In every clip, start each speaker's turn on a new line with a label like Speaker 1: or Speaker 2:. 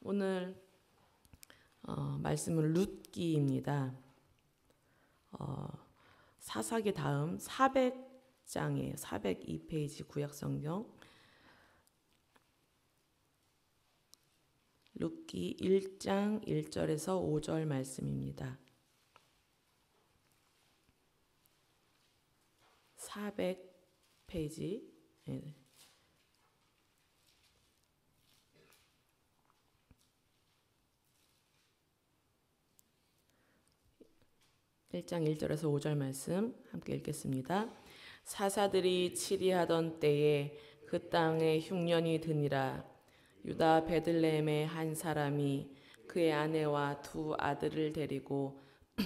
Speaker 1: 오늘 말씀은 룻기입니다. 사사기 다음 400장에 402페이지 구약성경 룻기 1장 1절에서 5절 말씀입니다. 400페이지 1장 1절에서 5절 말씀 함께 읽겠습니다. 사사들이 치리하던 때에 그 땅에 흉년이 드니라. 유다 베들레헴의 한 사람이 그의 아내와 두 아들을 데리고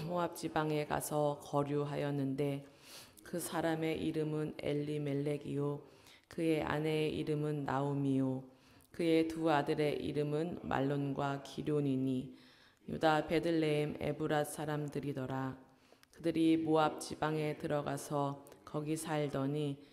Speaker 1: 모압 지방에 가서 거류하였는데 그 사람의 이름은 엘리멜렉이요 그의 아내의 이름은 나오미요 그의 두 아들의 이름은 말론과 기럐이니 유다 베들레헴 에브랏 사람들이더라. 그들이 모압 지방에 들어가서 거기 살더니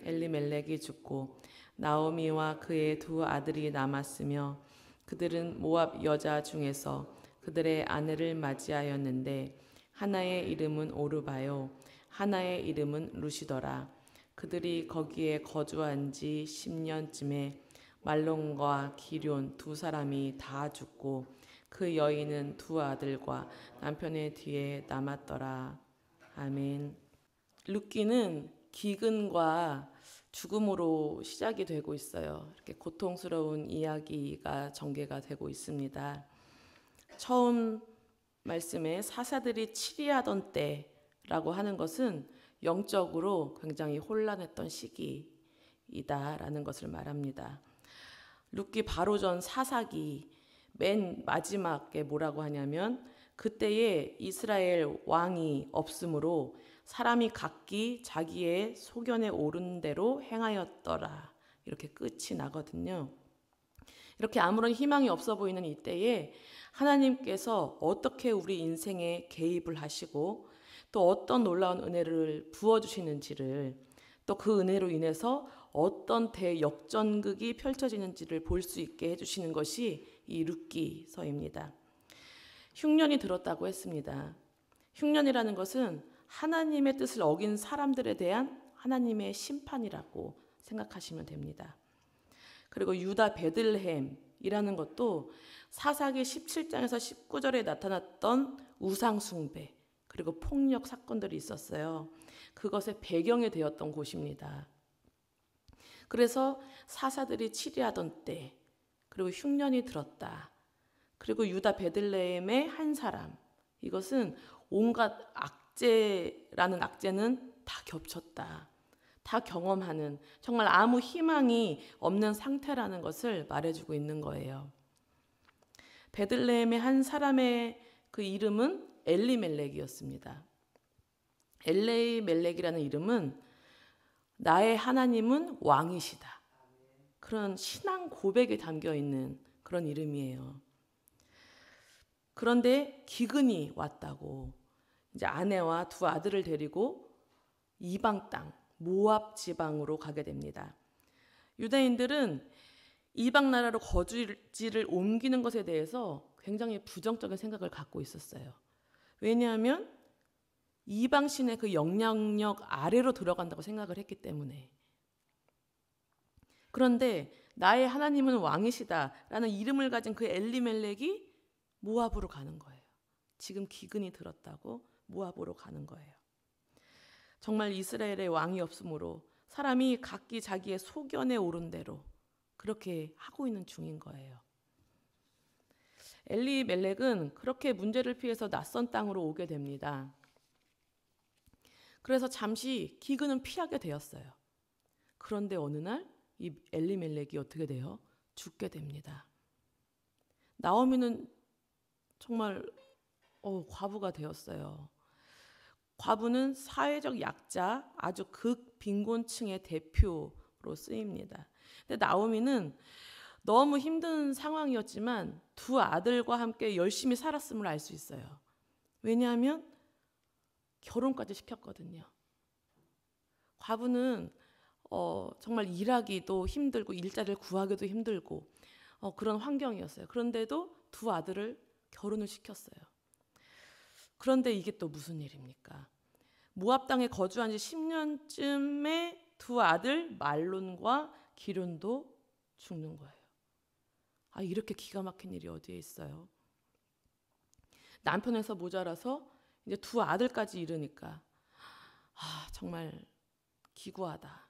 Speaker 1: 엘리멜렉이 죽고 나오미와 그의 두 아들이 남았으며 그들은 모압 여자 중에서 그들의 아내를 맞이하였는데 하나의 이름은 오르바요 하나의 이름은 루시더라. 그들이 거기에 거주한 지 10년쯤에 말론과 기럐 두 사람이 다 죽고 그 여인은 두 아들과 남편의 뒤에 남았더라. 아멘. 룻기는 기근과 죽음으로 시작이 되고 있어요. 이렇게 고통스러운 이야기가 전개가 되고 있습니다. 처음 말씀에 사사들이 치리하던 때라고 하는 것은 영적으로 굉장히 혼란했던 시기이다라는 것을 말합니다. 룻기 바로 전 사사기 맨 마지막에 뭐라고 하냐면 그때에 이스라엘 왕이 없으므로 사람이 각기 자기의 소견에 오른 대로 행하였더라. 이렇게 끝이 나거든요. 이렇게 아무런 희망이 없어 보이는 이때에 하나님께서 어떻게 우리 인생에 개입을 하시고 또 어떤 놀라운 은혜를 부어주시는지를 또 그 은혜로 인해서 어떤 대역전극이 펼쳐지는지를 볼 수 있게 해주시는 것이 이 룻기서입니다. 흉년이 들었다고 했습니다. 흉년이라는 것은 하나님의 뜻을 어긴 사람들에 대한 하나님의 심판이라고 생각하시면 됩니다. 그리고 유다 베들레헴이라는 것도 사사기 17장에서 19절에 나타났던 우상 숭배 그리고 폭력 사건들이 있었어요. 그것의 배경이 되었던 곳입니다. 그래서 사사들이 치리하던 때 그리고 흉년이 들었다. 그리고 유다 베들레헴의 한 사람 이것은 온갖 악재라는 악재는 다 겹쳤다. 다 경험하는 정말 아무 희망이 없는 상태라는 것을 말해주고 있는 거예요. 베들레헴의 한 사람의 그 이름은 엘리멜렉이었습니다. 엘리멜렉이라는 이름은 나의 하나님은 왕이시다. 그런 신앙 고백이 담겨 있는 그런 이름이에요. 그런데 기근이 왔다고 이제 아내와 두 아들을 데리고 이방 땅 모압 지방으로 가게 됩니다. 유대인들은 이방 나라로 거주지를 옮기는 것에 대해서 굉장히 부정적인 생각을 갖고 있었어요. 왜냐하면 이방 신의 그 영향력 아래로 들어간다고 생각을 했기 때문에. 그런데 나의 하나님은 왕이시다라는 이름을 가진 그 엘리멜렉이 모압으로 가는 거예요. 지금 기근이 들었다고 모압으로 가는 거예요. 정말 이스라엘의 왕이 없으므로 사람이 각기 자기의 소견에 오른 대로 그렇게 하고 있는 중인 거예요. 엘리멜렉은 그렇게 문제를 피해서 낯선 땅으로 오게 됩니다. 그래서 잠시 기근은 피하게 되었어요. 그런데 어느 날 이 엘리멜렉이 어떻게 돼요? 죽게 됩니다. 나오미는 정말 과부가 되었어요. 과부는 사회적 약자, 아주 극빈곤층의 대표로 쓰입니다. 근데 나오미는 너무 힘든 상황이었지만 두 아들과 함께 열심히 살았음을 알 수 있어요. 왜냐하면 결혼까지 시켰거든요. 과부는 정말 일하기도 힘들고 일자리를 구하기도 힘들고 그런 환경이었어요. 그런데도 두 아들을 결혼을 시켰어요. 그런데 이게 또 무슨 일입니까? 모압 땅에 거주한 지 10년쯤에 두 아들 말론과 기럨도 죽는 거예요. 이렇게 기가 막힌 일이 어디에 있어요? 남편에서 모자라서 이제 두 아들까지 잃으니까 정말 기구하다.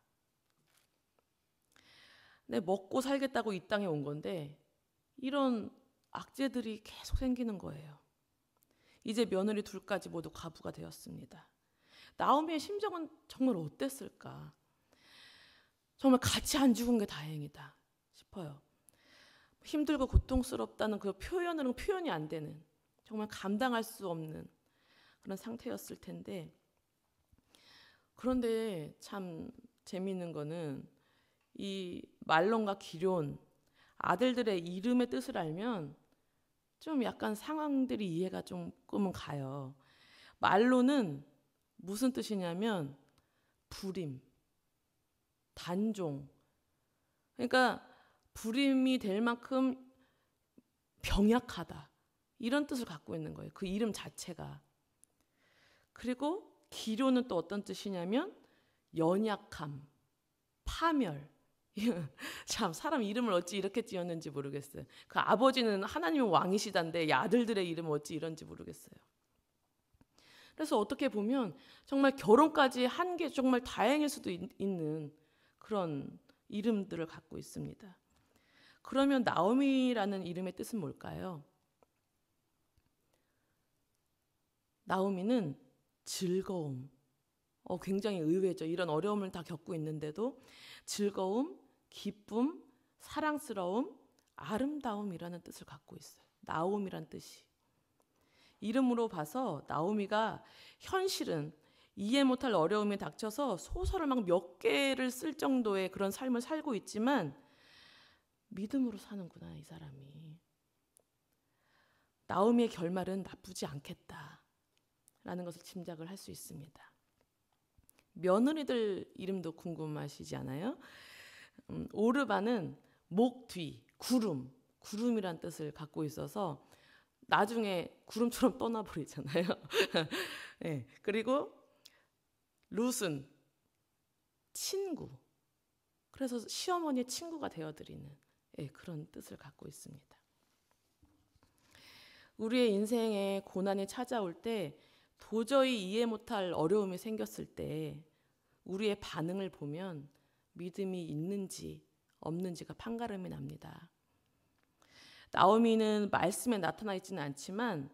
Speaker 1: 내 먹고 살겠다고 이 땅에 온 건데 이런 악재들이 계속 생기는 거예요. 이제 며느리 둘까지 모두 과부가 되었습니다. 나오미의 심정은 정말 어땠을까? 정말 같이 안 죽은 게 다행이다 싶어요. 힘들고 고통스럽다는 그 표현으로는 표현이 안 되는, 정말 감당할 수 없는 그런 상태였을 텐데, 그런데 참 재미있는 거는 이 말론과 기럨 아들들의 이름의 뜻을 알면 좀 약간 상황들이 이해가 조금은 가요. 말론은 무슨 뜻이냐면 불임, 단종. 그러니까 불임이 될 만큼 병약하다, 이런 뜻을 갖고 있는 거예요. 그 이름 자체가. 그리고 기럨은 또 어떤 뜻이냐면 연약함, 파멸. 참 사람 이름을 어찌 이렇게 지었는지 모르겠어요. 그 아버지는 하나님의 왕이시단데 이 아들들의 이름은 어찌 이런지 모르겠어요. 그래서 어떻게 보면 정말 결혼까지 한 게 정말 다행일 수도 있는 그런 이름들을 갖고 있습니다. 그러면 나오미라는 이름의 뜻은 뭘까요? 나오미는 즐거움. 굉장히 의외죠. 이런 어려움을 다 겪고 있는데도 즐거움, 기쁨, 사랑스러움, 아름다움이라는 뜻을 갖고 있어요. 나옴이란 뜻이. 이름으로 봐서 나오미가 현실은 이해 못할 어려움이 닥쳐서 소설을 막 몇 개를 쓸 정도의 그런 삶을 살고 있지만 믿음으로 사는구나, 이 사람이. 나오미의 결말은 나쁘지 않겠다라는 것을 짐작을 할 수 있습니다. 며느리들 이름도 궁금하시지 않아요? 오르바는 목 뒤, 구름이란 뜻을 갖고 있어서 나중에 구름처럼 떠나버리잖아요. 네, 그리고 룻은 친구. 그래서 시어머니의 친구가 되어드리는 그런 뜻을 갖고 있습니다. 우리의 인생에 고난이 찾아올 때 도저히 이해 못할 어려움이 생겼을 때 우리의 반응을 보면 믿음이 있는지 없는지가 판가름이 납니다. 나오미는 말씀에 나타나 있지는 않지만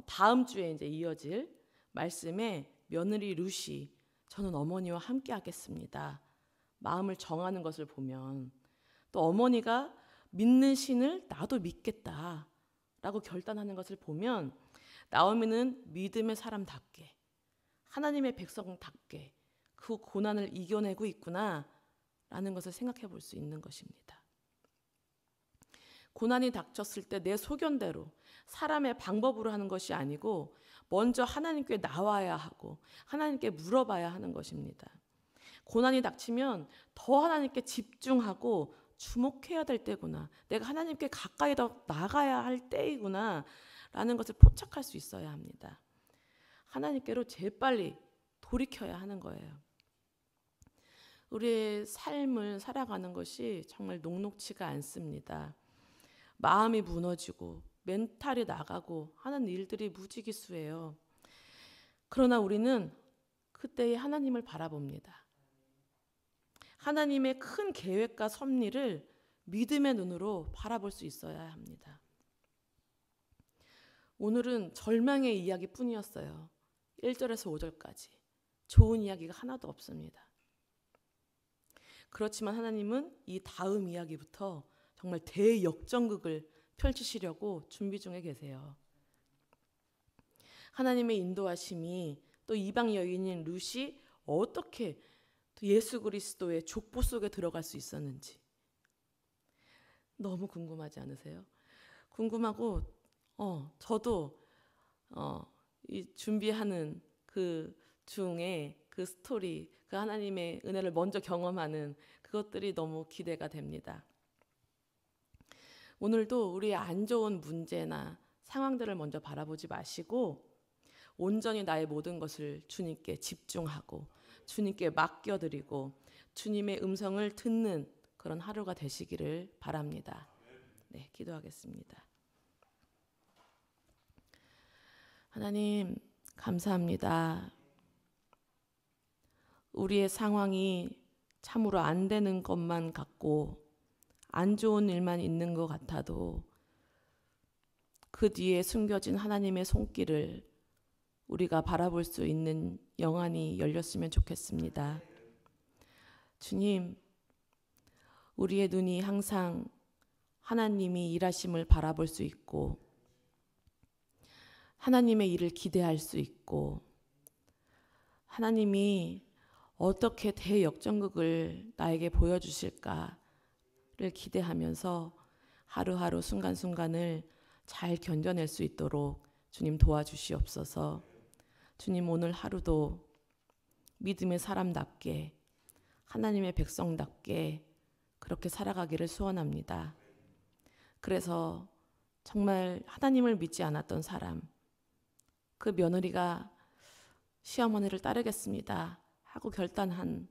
Speaker 1: 다음 주에 이제 이어질 말씀에 며느리 룻이 저는 어머니와 함께 하겠습니다. 마음을 정하는 것을 보면 또 어머니가 믿는 신을 나도 믿겠다라고 결단하는 것을 보면 나오미는 믿음의 사람답게 하나님의 백성답게 그 고난을 이겨내고 있구나라는 것을 생각해 볼 수 있는 것입니다. 고난이 닥쳤을 때 내 소견대로 사람의 방법으로 하는 것이 아니고 먼저 하나님께 나와야 하고 하나님께 물어봐야 하는 것입니다. 고난이 닥치면 더 하나님께 집중하고 주목해야 될 때구나. 내가 하나님께 가까이 더 나가야 할 때이구나 라는 것을 포착할 수 있어야 합니다. 하나님께로 재빨리 돌이켜야 하는 거예요. 우리의 삶을 살아가는 것이 정말 녹록지가 않습니다. 마음이 무너지고 멘탈이 나가고 하는 일들이 무지기수예요. 그러나 우리는 그때의 하나님을 바라봅니다. 하나님의 큰 계획과 섭리를 믿음의 눈으로 바라볼 수 있어야 합니다. 오늘은 절망의 이야기뿐이었어요. 1절에서 5절까지. 좋은 이야기가 하나도 없습니다. 그렇지만 하나님은 이 다음 이야기부터 정말 대역전극을 펼치시려고 준비 중에 계세요. 하나님의 인도하심이 또 이방 여인인 룻이 어떻게 또 예수 그리스도의 족보 속에 들어갈 수 있었는지 너무 궁금하지 않으세요? 궁금하고 저도 이 준비하는 그 중에 그 스토리, 그 하나님의 은혜를 먼저 경험하는 그것들이 너무 기대가 됩니다. 오늘도 우리의 안 좋은 문제나 상황들을 먼저 바라보지 마시고 온전히 나의 모든 것을 주님께 집중하고 주님께 맡겨드리고 주님의 음성을 듣는 그런 하루가 되시기를 바랍니다. 네, 기도하겠습니다. 하나님, 감사합니다. 우리의 상황이 참으로 안 되는 것만 같고 안 좋은 일만 있는 것 같아도 그 뒤에 숨겨진 하나님의 손길을 우리가 바라볼 수 있는 영안이 열렸으면 좋겠습니다. 주님, 우리의 눈이 항상 하나님이 일하심을 바라볼 수 있고 하나님의 일을 기대할 수 있고 하나님이 어떻게 대역전극을 나에게 보여주실까를 기대하면서 하루하루 순간순간을 잘 견뎌낼 수 있도록 주님 도와주시옵소서. 주님, 오늘 하루도 믿음의 사람답게 하나님의 백성답게 그렇게 살아가기를 소원합니다. 그래서 정말 하나님을 믿지 않았던 사람, 그 며느리가 시어머니를 따르겠습니다 하고 결단한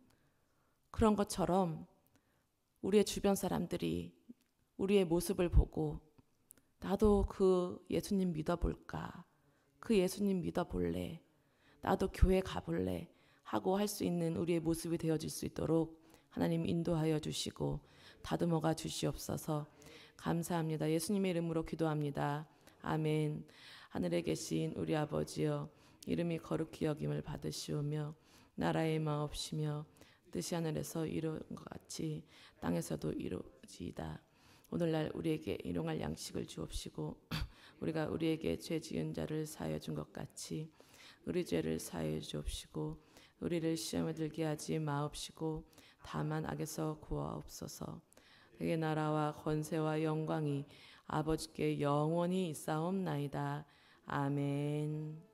Speaker 1: 그런 것처럼 우리의 주변 사람들이 우리의 모습을 보고 나도 그 예수님 믿어볼까, 그 예수님 믿어볼래, 나도 교회 가볼래 하고 할 수 있는 우리의 모습이 되어질 수 있도록 하나님 인도하여 주시고 다듬어가 주시옵소서. 감사합니다. 예수님의 이름으로 기도합니다. 아멘. 하늘에 계신 우리 아버지여, 이름이 거룩히 여김을 받으시오며 나라의 마옵시며 뜻이 하늘에서 이룬 것 같이 땅에서도 이루어지이다. 오늘날 우리에게 일용할 양식을 주옵시고 우리가 우리에게 죄 지은 자를 사하여 준 것 같이 우리 죄를 사하여 주옵시고 우리를 시험에 들게 하지 마옵시고 다만 악에서 구하옵소서. 그의 나라와 권세와 영광이 아버지께 영원히 있사옵나이다. 아멘.